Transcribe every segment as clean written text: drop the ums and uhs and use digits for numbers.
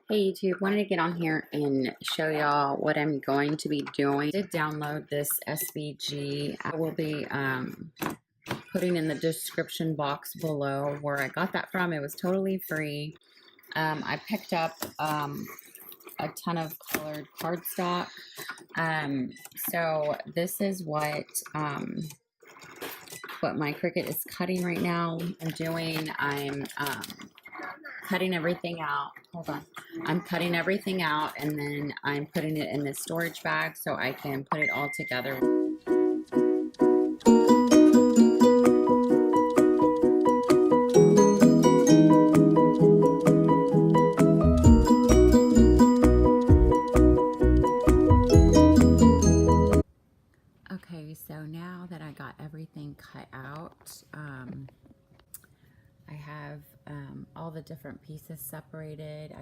Hey YouTube, wanted to get on here and show y'all what I'm going to be doing. I did download this SVG. I will be putting in the description box below where I got that from. It was totally free. I picked up a ton of colored cardstock. So this is what my Cricut is cutting right now. I'm cutting everything out. Hold on. I'm cutting everything out and then I'm putting it in this storage bag so I can put it all together. Okay, so now that I got everything cut out, I have all the different pieces separated.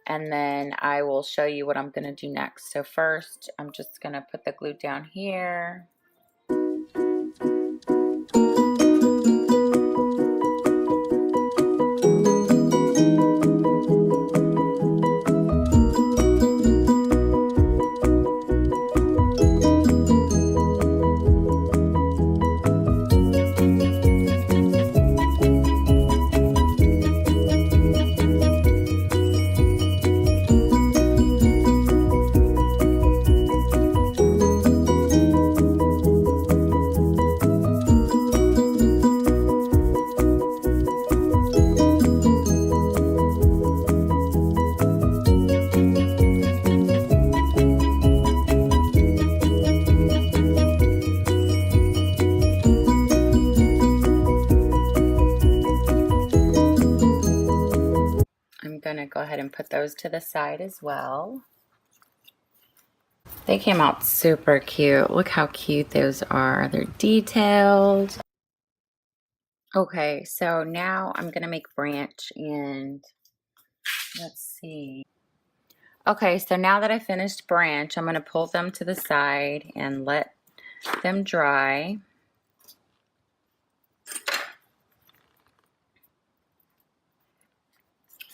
And then I will show you what I'm going to do next. So first, I'm just going to put the glue down here. I'm going to go ahead and put those to the side as well. They came out super cute. Look how cute those are. They're detailed. Okay, so now I'm going to make branch and let's see. Okay, so now that I finished branch, I'm going to pull them to the side and let them dry.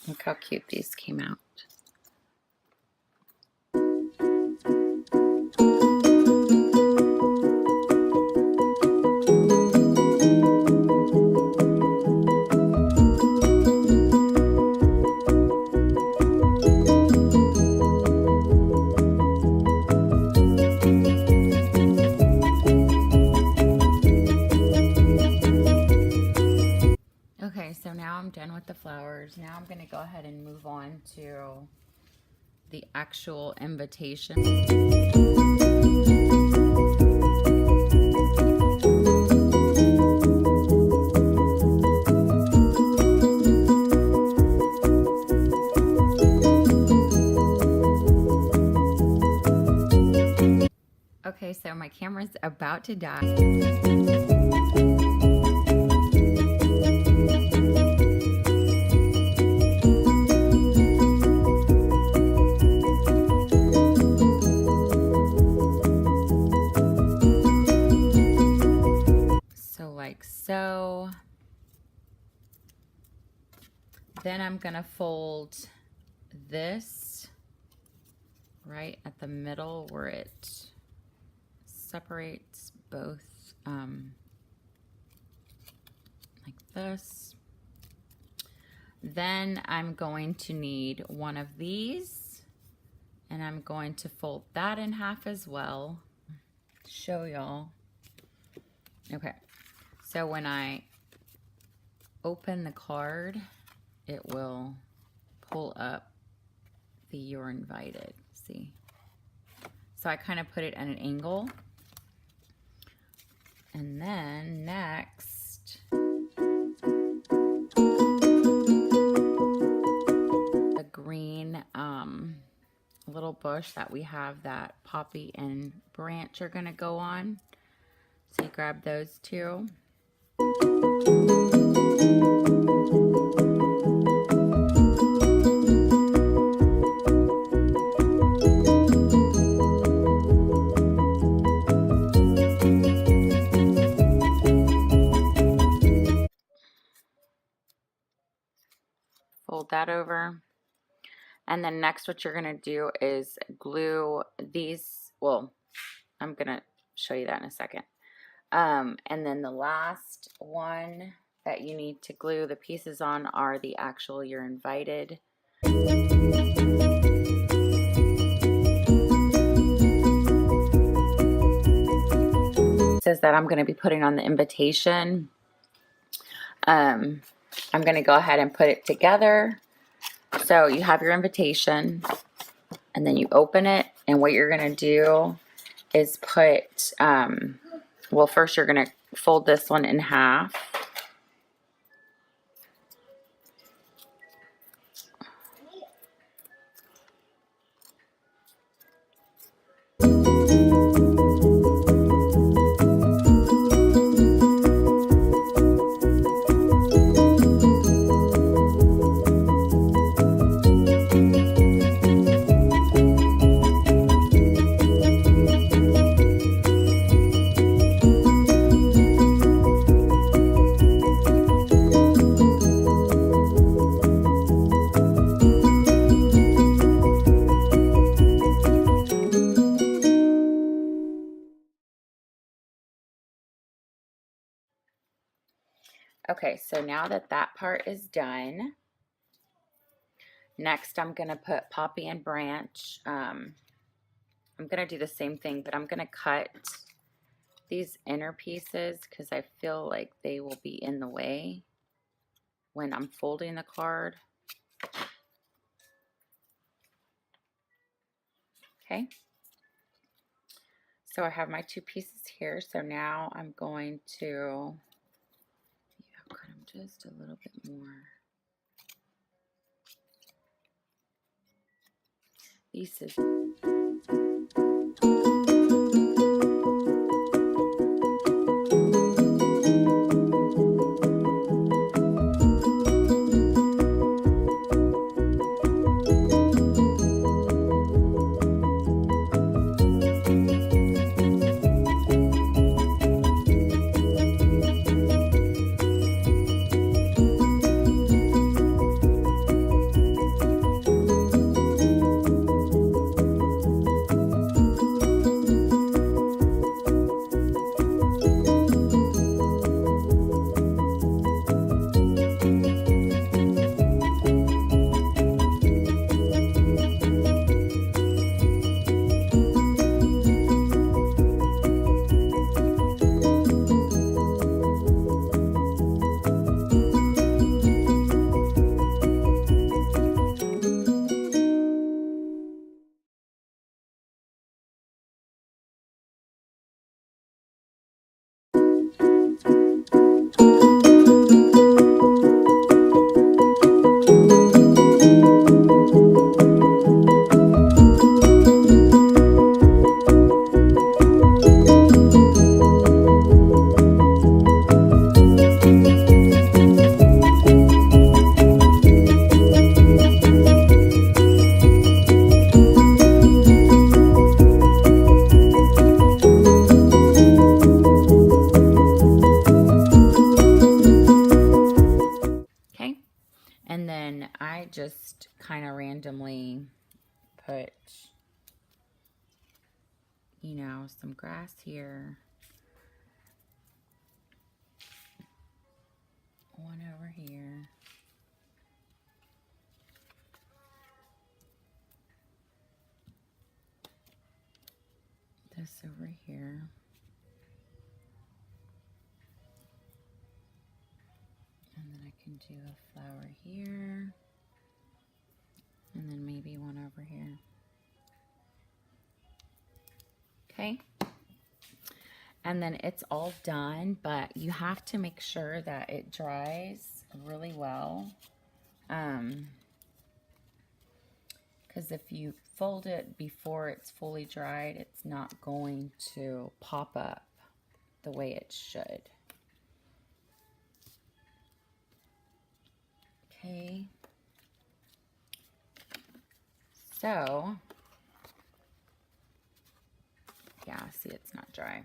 Look how cute these came out. Okay, so now I'm done with the flowers. Now I'm going to go ahead and move on to the actual invitation. Okay, so my camera's about to die. Like so. Then I'm gonna fold this right at the middle where it separates both, like this. Then I'm going to need one of these and I'm going to fold that in half as well. Show y'all. Okay. So when I open the card, it will pull up the "You're invited." See? So I kind of put it at an angle. And then next, the green little bush that we have, that poppy and branch are gonna go on. So you grab those two. Fold that over. And then next what you're going to do is glue these. Well, I'm going to show you that in a second. And then the last one that you need to glue the pieces on are the actual You're Invited. It says that I'm going to be putting on the invitation. I'm going to go ahead and put it together. So you have your invitation, and then you open it, and what you're going to do is put, well, first you're going to fold this one in half. Okay, so now that that part is done, next I'm going to put Poppy and Branch. I'm going to do the same thing, but I'm going to cut these inner pieces because I feel like they will be in the way when I'm folding the card. Okay. So I have my two pieces here. So now I'm going to cut them just a little bit more. These is just kind of randomly put, you know, some grass here, one over here, this over here, and then I can do a flower here, and then maybe one over here. Okay, and then it's all done, but you have to make sure that it dries really well, because if you fold it before it's fully dried, it's not going to pop up the way it should. Okay, so yeah, see, it's not dry.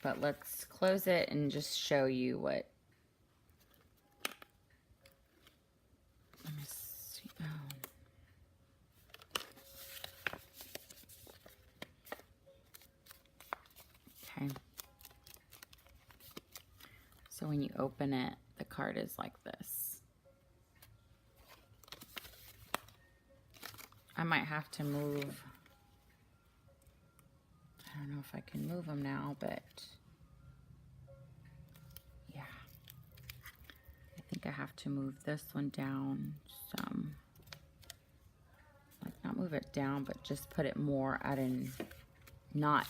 But let's close it and just show you what Okay. So when you open it, the card is like this. I might have to move. I don't know if I can move them now, but yeah. I think I have to move this one down some. Like not move it down, but just put it more at an, not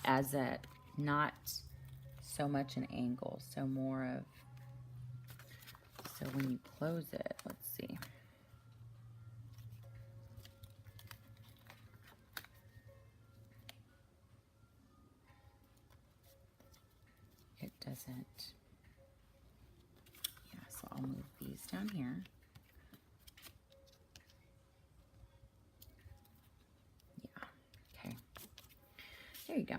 so much an angle. So more of, so when you close it, let's see. It doesn't. Yeah, so I'll move these down here. Yeah, okay. There you go.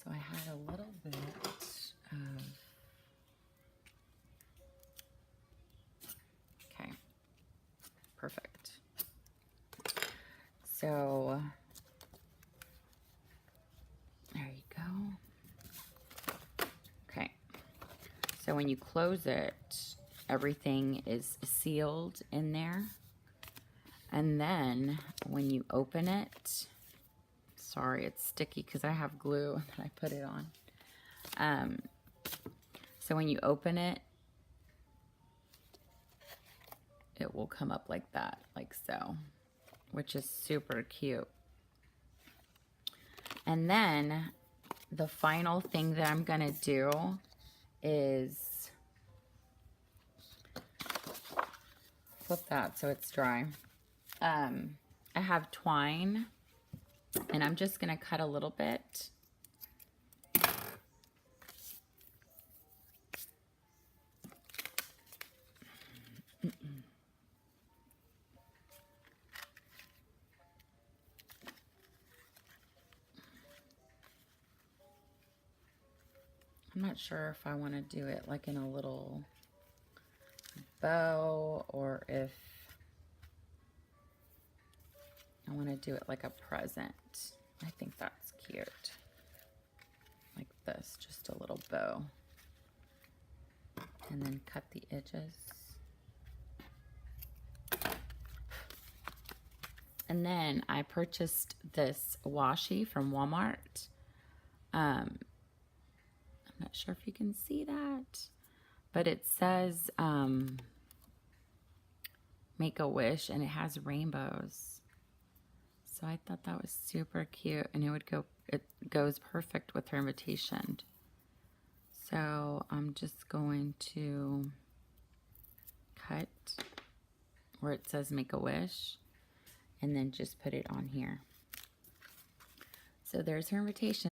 So I had a little bit of, okay, perfect. So there you go. Okay. So when you close it, everything is sealed in there. And then when you open it, sorry, it's sticky because I have glue that I put it on. So when you open it, it will come up like that, like so, which is super cute. And then the final thing that I'm gonna do is flip that so it's dry. I have twine, and I'm just gonna cut a little bit. I'm not sure if I want to do it like in a little bow or if I want to do it like a present. I think that's cute. Like this, just a little bow. And then cut the edges. And then I purchased this washi from Walmart. I'm not sure if you can see that, but it says Make a Wish, and it has rainbows. So I thought that was super cute, and it goes perfect with her invitation. So I'm just going to cut where it says Make a Wish, and then just put it on here. So there's her invitation.